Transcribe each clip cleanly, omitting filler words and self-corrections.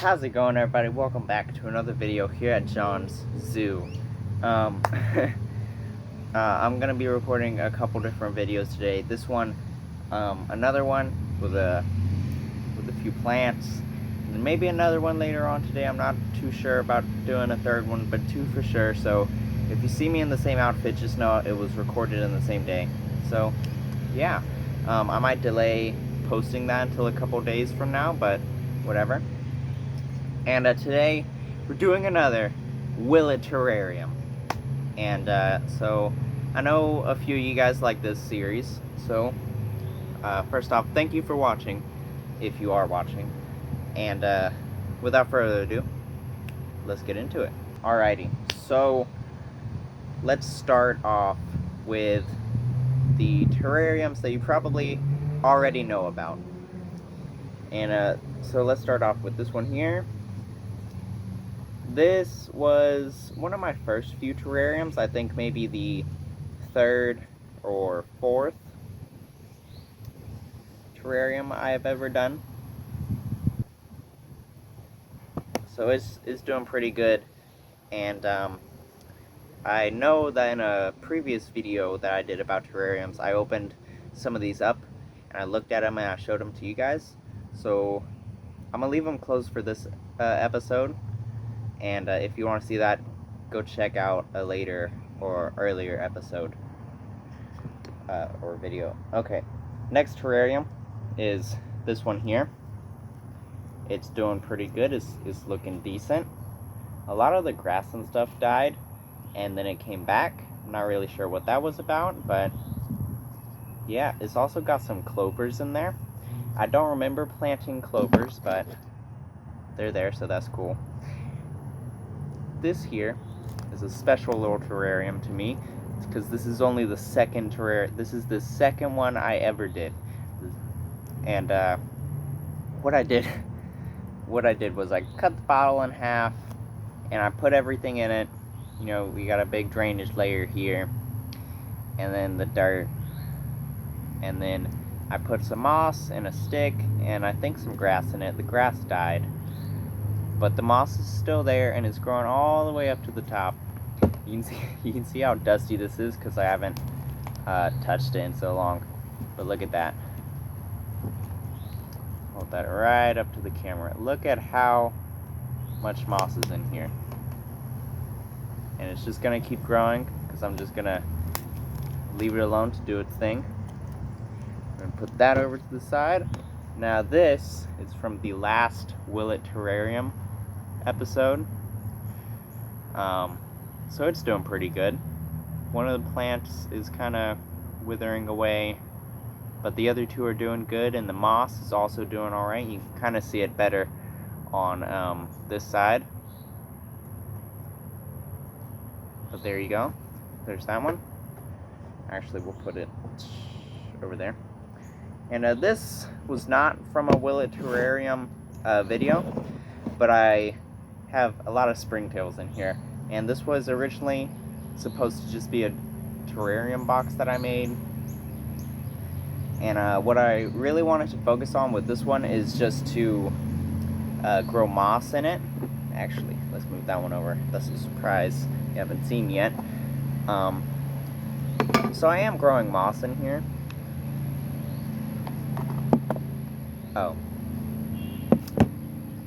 How's it going, everybody? Welcome back to another video here at John's Zoo. I'm gonna be recording a couple different videos today. This one, another one with a few plants, and maybe another one later on today. I'm not too sure about doing a third one, but two for sure. So if you see me in the same outfit, just know it was recorded in the same day. So yeah, I might delay posting that until a couple days from now, but whatever. And today we're doing another Will It Terrarium. And so I know a few of you guys like this series, so first off, thank you for watching, if you are watching. And without further ado, let's get into it. Alrighty, so let's start off with the terrariums that you probably already know about. And so let's start off with this one here. This was one of my first few terrariums. I think maybe the third or fourth terrarium I have ever done. So it's doing pretty good. And I know that in a previous video that I did about terrariums, I opened some of these up and I looked at them and I showed them to you guys. So I'm gonna leave them closed for this episode. And if you want to see that, go check out a later or earlier episode or video. Okay, next terrarium is this one here. It's doing pretty good. It's looking decent. A lot of the grass and stuff died, and then it came back. I'm not really sure what that was about, but yeah, it's also got some clovers in there. I don't remember planting clovers, but they're there, so that's cool. This here is a special little terrarium to me because this is only the second terrarium. This is the second one I ever did. And what I did was I cut the bottle in half and I put everything in it. You know, we got a big drainage layer here, and then the dirt, and then I put some moss and a stick and I think some grass in it. The grass died, but the moss is still there and it's growing all the way up to the top. You can see how dusty this is because I haven't touched it in so long. But look at that. Hold that right up to the camera. Look at how much moss is in here. And it's just gonna keep growing because I'm just gonna leave it alone to do its thing. I'm gonna put that over to the side. Now this is from the last Will It Terrarium episode. So it's doing pretty good. One of the plants is kind of withering away, but the other two are doing good, and the moss is also doing alright. You can kind of see it better on this side. But there you go. There's that one. Actually, we'll put it over there. And this was not from a Will It Terrarium video, but I have a lot of springtails in here. And this was originally supposed to just be a terrarium box that I made. And what I really wanted to focus on with this one is just to grow moss in it. Actually, let's move that one over. That's a surprise you haven't seen yet. So I am growing moss in here. Oh.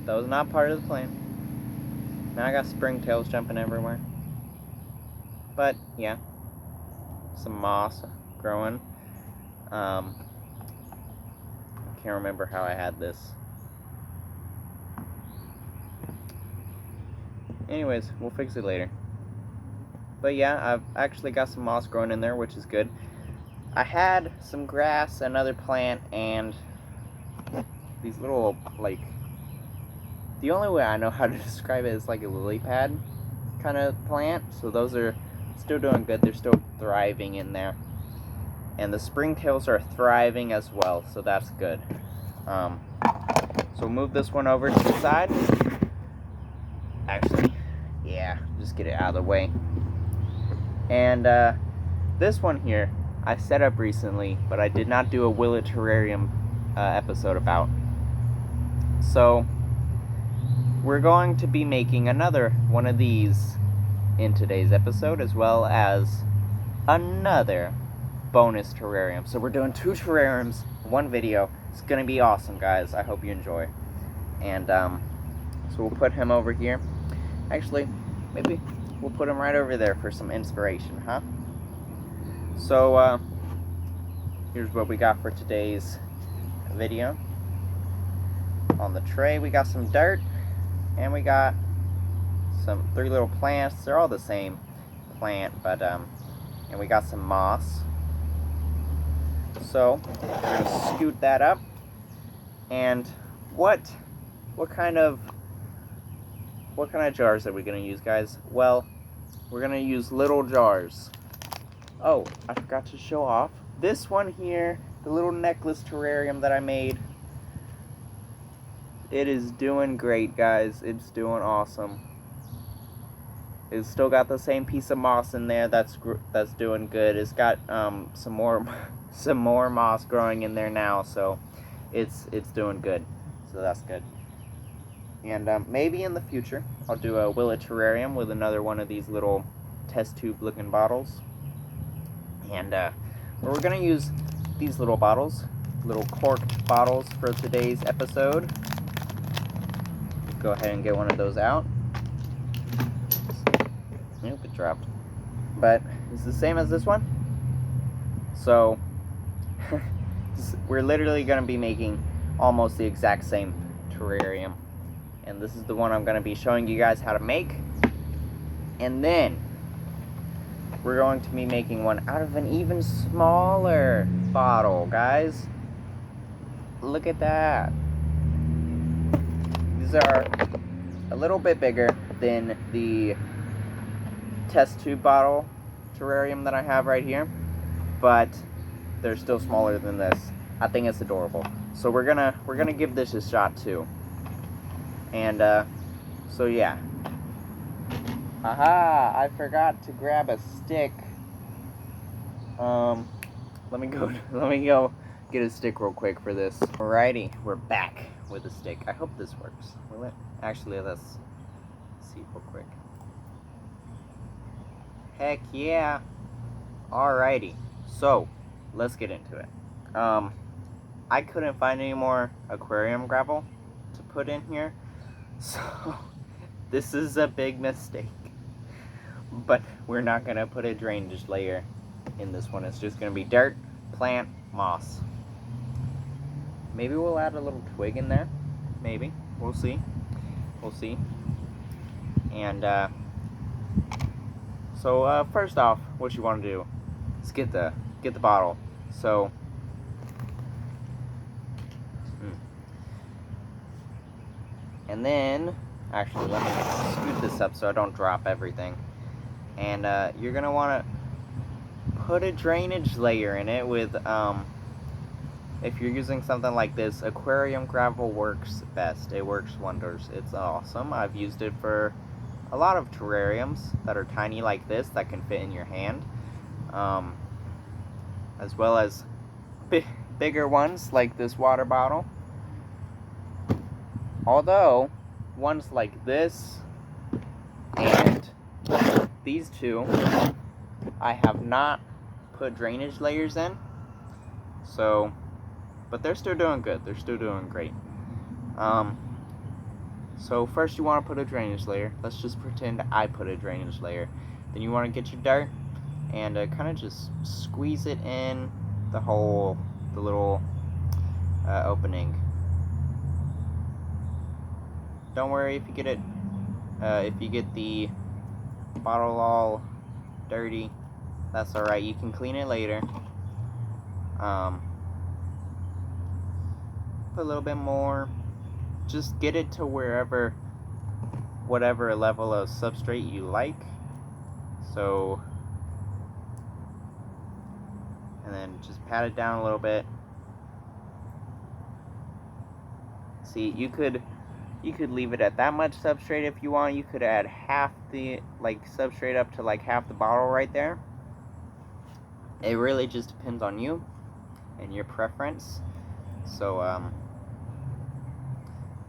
That was not part of the plan. Now I got springtails jumping everywhere. But, yeah. Some moss growing. I can't remember how I had this. Anyways, we'll fix it later. But yeah, I've actually got some moss growing in there, which is good. I had some grass, another plant, and these little, like, the only way I know how to describe it is like a lily pad kind of plant. So those are still doing good. They're still thriving in there. And the springtails are thriving as well, so that's good. So we'll move this one over to the side. Actually, yeah, just get it out of the way. And this one here, I set up recently, but I did not do a Will It Terrarium episode about. So we're going to be making another one of these in today's episode, as well as another bonus terrarium. So we're doing 2 terrariums in one video. It's gonna be awesome, guys. I hope you enjoy. And so we'll put him over here. Actually, maybe we'll put him right over there for some inspiration, huh? So here's what we got for today's video. On the tray we got some dirt, and we got some 3 little plants. They're all the same plant, but and we got some moss. So we're gonna scoot that up. And what kind of jars are we gonna use, guys? Well, we're gonna use little jars. Oh, I forgot to show off this one here, the little necklace terrarium that I made. It is doing great, guys. It's doing awesome. It's still got the same piece of moss in there. That's doing good. It's got some more moss growing in there now, so it's doing good. So that's good. And maybe in the future I'll do a Willet terrarium with another one of these little test tube looking bottles. And we're gonna use these little bottles, little corked bottles, for today's episode. Go ahead and get one of those out. Nope, it dropped. But it's the same as this one. So we're literally going to be making almost the exact same terrarium. And this is the one I'm going to be showing you guys how to make. And then we're going to be making one out of an even smaller bottle, guys. Look at that. These are a little bit bigger than the test tube bottle terrarium that I have right here, but they're still smaller than this. I think it's adorable. So we're gonna give this a shot too. And so yeah. Aha! I forgot to grab a stick. Let me go get a stick real quick for this. Alrighty, we're back with a stick. I hope this works. Will it? Actually, let's see real quick. Heck yeah. Alrighty, so let's get into it. I couldn't find any more aquarium gravel to put in here, so this is a big mistake. But we're not gonna put a drainage layer in this one. It's just gonna be dirt, plant, moss. Maybe we'll add a little twig in there. Maybe. We'll see. We'll see. And so first off, what you want to do is get the bottle. So and then actually let me scoot this up so I don't drop everything. And you're gonna want to put a drainage layer in it with if you're using something like this, aquarium gravel works best. It works wonders. It's awesome. I've used it for a lot of terrariums that are tiny like this that can fit in your hand, as well as bigger ones like this water bottle. Although ones like this and these two I have not put drainage layers in, so but they're still doing good. They're still doing great. So first you want to put a drainage layer. Let's just pretend I put a drainage layer. Then you want to get your dirt and kind of just squeeze it in the hole, the little opening. Don't worry if you get it, if you get the bottle all dirty, that's alright. You can clean it later. Put a little bit more. Just get it to whatever level of substrate you like. So, and then just pat it down a little bit. See, you could leave it at that much substrate if you want. You could add half the substrate up to half the bottle right there. It really just depends on you and your preference. So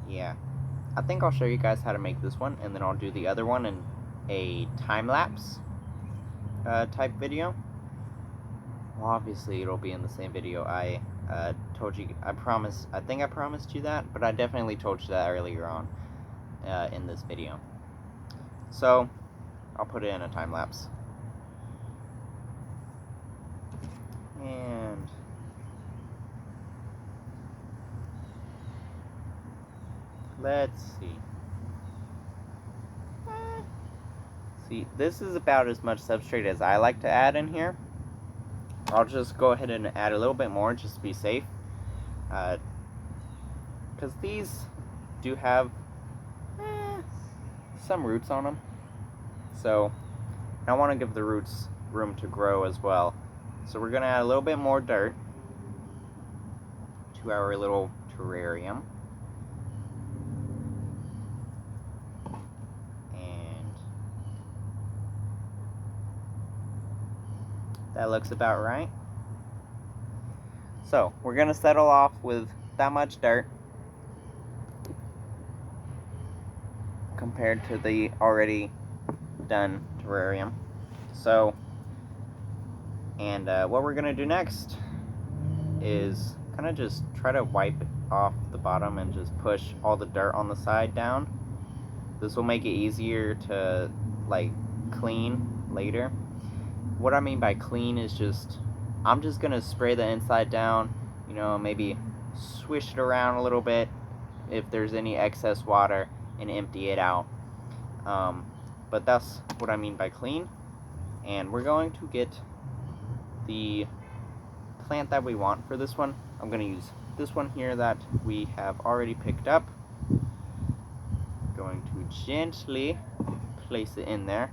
yeah. I think I'll show you guys how to make this one, and then I'll do the other one in a time-lapse type video. Well, obviously it'll be in the same video. I told you, I think I promised you that, but I definitely told you that earlier on in this video. So I'll put it in a time-lapse. And let's see. See, this is about as much substrate as I like to add in here. I'll just go ahead and add a little bit more just to be safe. Because these do have some roots on them. So I want to give the roots room to grow as well. So we're going to add a little bit more dirt to our little terrarium. That looks about right. So we're gonna settle off with that much dirt compared to the already done terrarium. So, and what we're gonna do next is kind of just try to wipe off the bottom and just push all the dirt on the side down. This will make it easier to like clean later. What I mean by clean is just, I'm just going to spray the inside down, you know, maybe swish it around a little bit if there's any excess water and empty it out. But that's what I mean by clean. And we're going to get the plant that we want for this one. I'm going to use this one here that we have already picked up. Going to gently place it in there.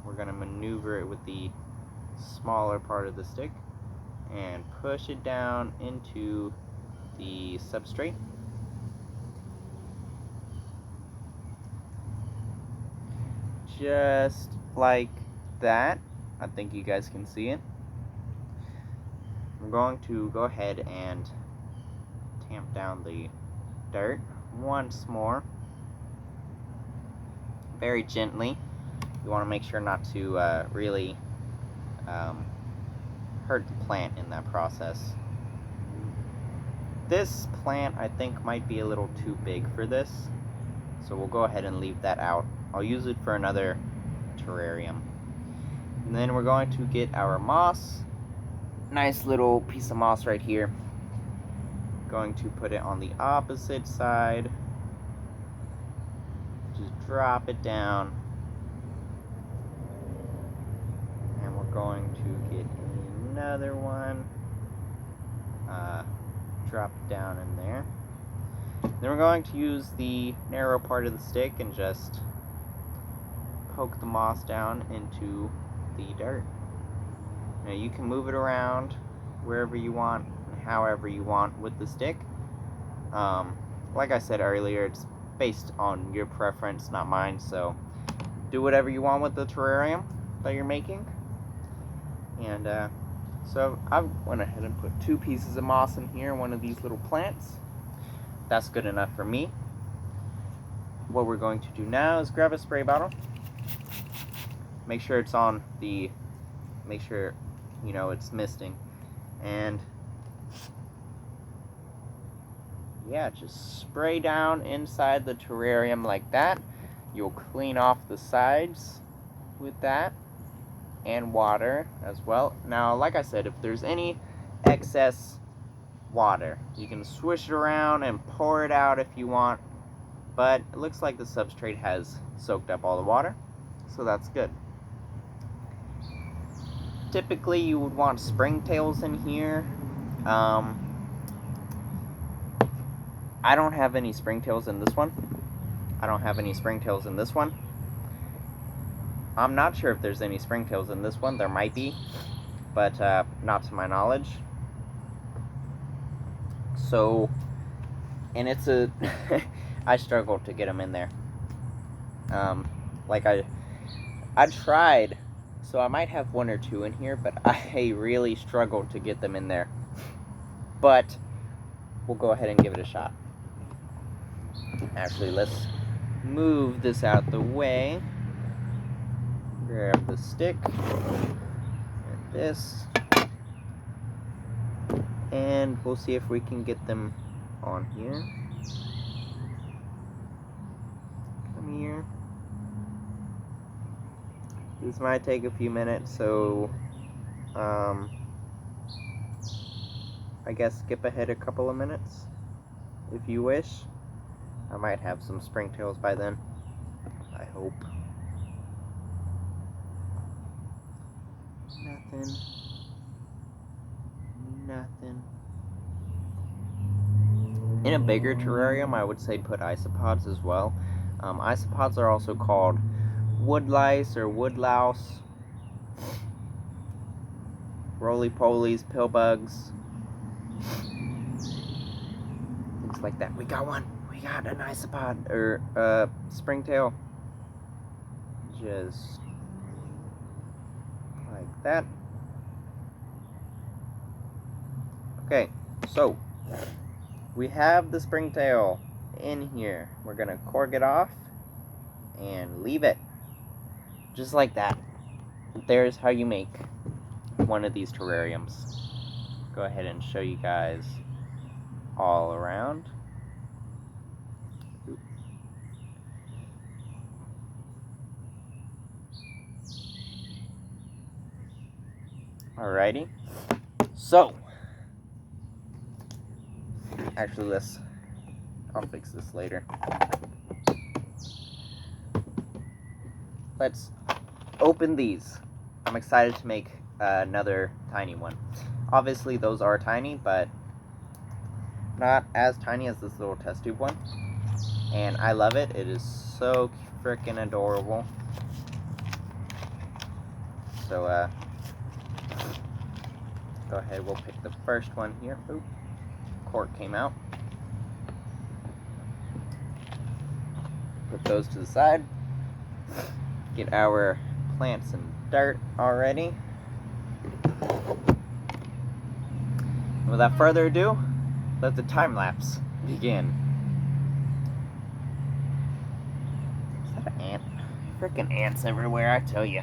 We're going to maneuver it with the smaller part of the stick and push it down into the substrate. Just like that. I think you guys can see it. I'm going to go ahead and tamp down the dirt once more. Very gently. You want to make sure not to really hurt the plant in that process. This plant I think might be a little too big for this, so we'll go ahead and leave that out. I'll use it for another terrarium. And then we're going to get our moss. Nice little piece of moss right here. Going to put it on the opposite side. Just drop it down. Going to get another one, drop it down in there. Then we're going to use the narrow part of the stick and just poke the moss down into the dirt. Now you can move it around wherever you want and however you want with the stick. Like I said earlier, it's based on your preference, not mine, so do whatever you want with the terrarium that you're making. And so I went ahead and put 2 pieces of moss in here, one of these little plants. That's good enough for me. What we're going to do now is grab a spray bottle. Make sure it's on the, make sure, you know, it's misting. And yeah, just spray down inside the terrarium like that. You'll clean off the sides with that. And water as well. Now, like I said, if there's any excess water, you can swish it around and pour it out if you want, but it looks like the substrate has soaked up all the water, so that's good. Typically you would want springtails in here. I don't have any springtails in this one. I'm not sure if there's any springtails in this one. There might be, but not to my knowledge. So, and it's a, I struggled to get them in there. Like I tried, so I might have 1 or 2 in here, but I really struggled to get them in there. But we'll go ahead and give it a shot. Actually, let's move this out the way. Grab the stick and this, and we'll see if we can get them on here. Come here. This might take a few minutes, so I guess skip ahead a couple of minutes if you wish. I might have some springtails by then, I hope. Nothing. In a bigger terrarium, I would say put isopods as well. Isopods are also called wood lice or wood louse, roly-polies, pill bugs, things like that. We got one. We got an isopod, or springtail. Just like that. Okay, so we have the springtail in here. We're gonna cork it off and leave it just like that. There's how you make one of these terrariums. Go ahead and show you guys all around. Alrighty, so actually I'll fix this later. Let's open these. I'm excited to make another tiny one. Obviously those are tiny, but not as tiny as this little test tube one, and I love it. It is so freaking adorable. So go ahead, we'll pick the first one here. Oop, cork came out. Put those to the side. Get our plants and dirt already. And without further ado, let the time lapse begin. Is that an ant? Freaking ants everywhere, I tell you.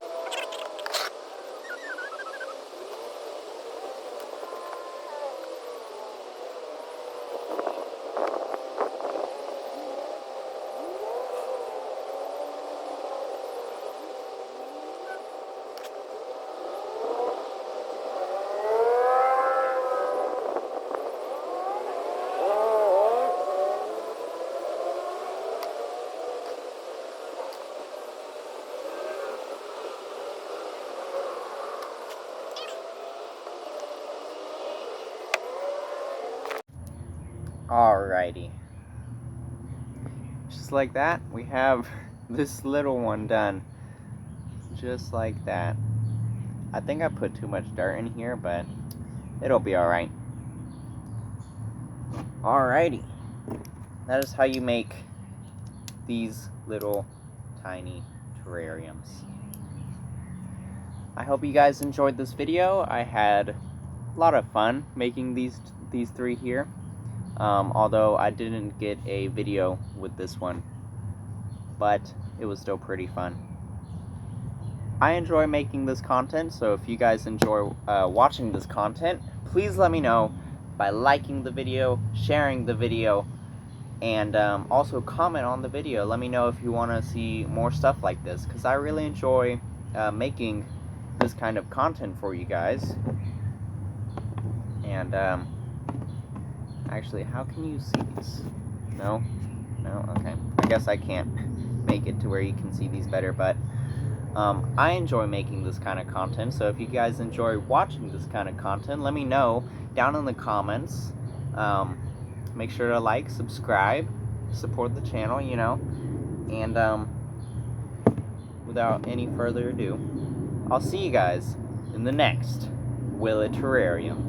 Alrighty. Just like that, we have this little one done. Just like that. I think I put too much dirt in here, but it'll be alright. Alrighty. That is how you make these little tiny terrariums. I hope you guys enjoyed this video. I had a lot of fun making these three here. Although I didn't get a video with this one, but it was still pretty fun. I enjoy making this content, so if you guys enjoy watching this content, please let me know by liking the video, sharing the video, and also comment on the video. Let me know if you want to see more stuff like this, because I really enjoy making this kind of content for you guys. And actually, how can you see these? No? No? Okay. I guess I can't make it to where you can see these better, but I enjoy making this kind of content, so if you guys enjoy watching this kind of content, let me know down in the comments. Make sure to like, subscribe, support the channel, you know, and without any further ado, I'll see you guys in the next Will It Terrarium.